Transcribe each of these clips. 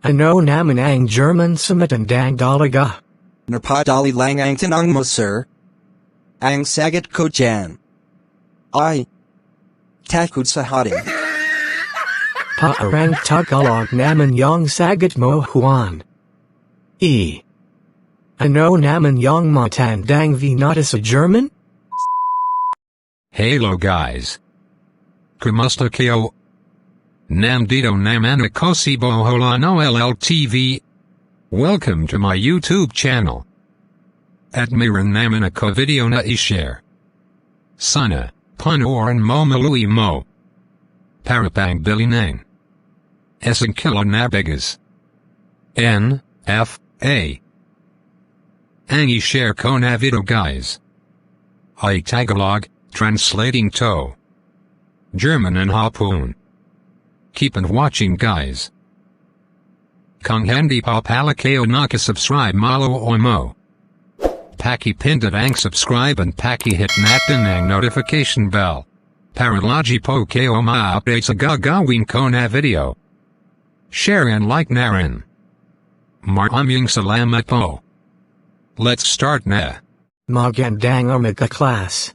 Ano naman ang German sumitan dang dalaga. Napadali lang ang tanong mo, sir. Ang sagot ko dyan ay takot sa hating. Paarang Tagalog naman yung sagot mo, Juan. Ano naman yung matandang vinata sa German? Hello guys. Kumusta kayo? Nandito naman ako si Boholano LLTV. Welcome to my YouTube channel. At mayroon naman ako video na i-share. Sana, panoorin mo malui mo. Para pang bilinang. Esang kilo na bigas. N.F.A. Ang i-share ko na video guys. Ay Tagalog, translating to German and Hapon. Keep on watching guys. Kung hindi pa pala kayo nakasubscribe malo o mo. Paki-pindot ang subscribe and paki-hit natin ang notification bell. Para lagi po kayo ma-update sa gagawin ko na video. Share and like na rin. Maraming salamat po. Let's start na. Magandang umaga class.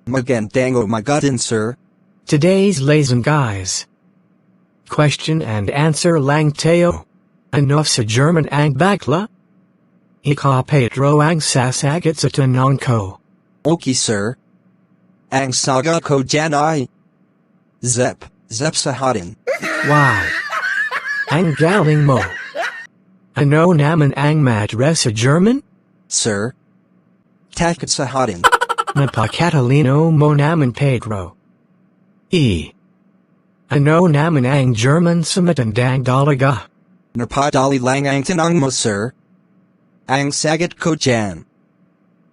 Magandang umaga din, sir. Today's lesson guys. Question and answer lang tayo. Ano sa German ang bakla? Ikapatro ang sasagot sa tanong ko. Okay, sir. Ang sagot ko dyan ay Zep sa hating. Wow. Ang galing mo. Ano naman ang matre sa German? Sir. Takot sa hating. Napakatalino mo naman Pedro. Ano naman ang German sa matandang dalaga? Napadali lang ang tanong mo, sir. Ang sagot ko dyan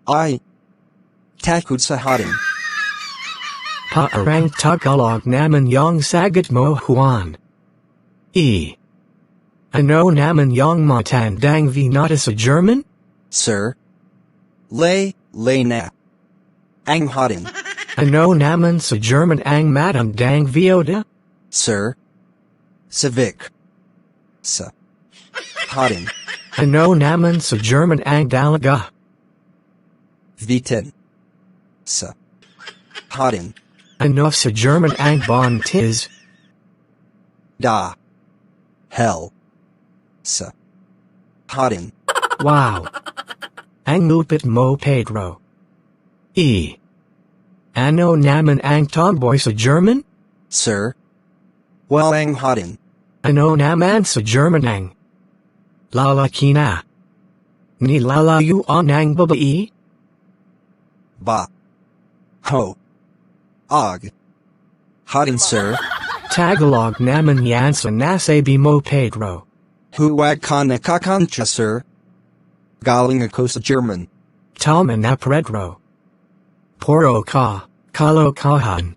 ay takot sa hating. Paarang Tagalog naman yung sagot mo, Juan. Ano naman yung matandang vinata sa German? Sir. Lay na. Ang hating. Ano naman sa German ang matandang viota? Sir. Civic. Sa hating. Ano naman sa German ang dalaga? Vitin. Sa hating. Ano sa German ang bontiz? Da. Hell. Sa hating. Wow. Ang lupit mo Pedro. Ano naman ang tomboy sa German? Sir. Well ang hating. Ano naman sa German ang lalaki na? Nilalayuan ang babae? Ba. Ho. Og. Hating, sir. Tagalog naman yan sa nasabi mo Pedro. Huwag ka nakakansya, sir. Galing ako sa German. Tama na Pedro. Puro ka, kalokohan.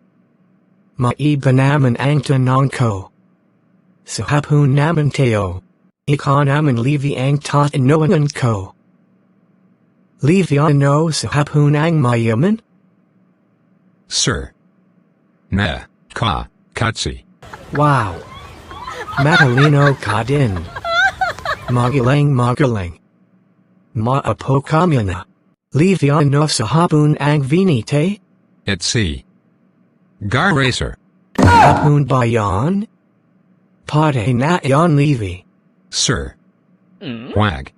Maiba naman ang tanong ko. Sa hapon naman tayo. Ika naman Levi ang tatanoan ko. Levi ano sa hapon ang mayaman? Sir. Na, ka, katsi. Wow. Matalino ka din. Magaling. Maapo kami na. Levi ano sa hapon ang vinite? Etsi. Gar racer. Hapon ba yan? Pate na yon Levi. Sir. Wag.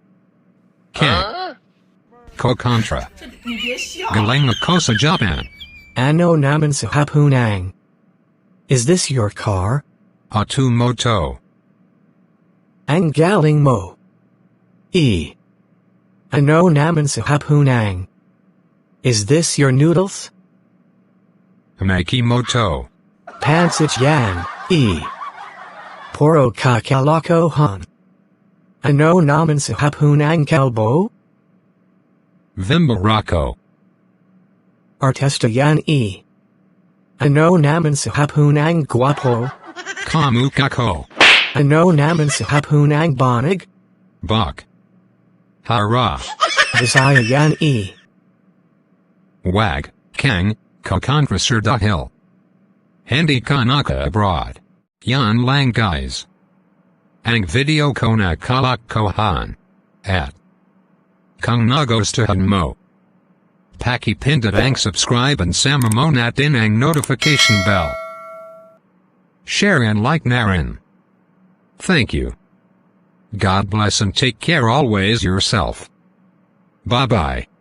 Kang. Ko contra. Galang ako sa Japan. Ano naman sa hapon ang? Is this your car? Atu moto. Ang galing mo. Ano naman sa hapon ang? Is this your noodles? Maki moto. Pansit yan. Puro kakalokohan. Ano naman sa hapon ang kalbo? Vimbarako. Artista yan Ano naman sa hapon ang guwapo? Kamukako. Ano naman sa hapon ang banig? Bak. Hara. Visaya yan Wag. Kang. Kokontrasur dahil. Hindi kanaka abroad. Yan lang guys. ang video ko na kalokohan. At kung nagustuhan mo, pakipindot ang subscribe and sama mo natin ang notification bell. Share and like na rin. Thank you. God bless and take care always yourself. Bye-bye.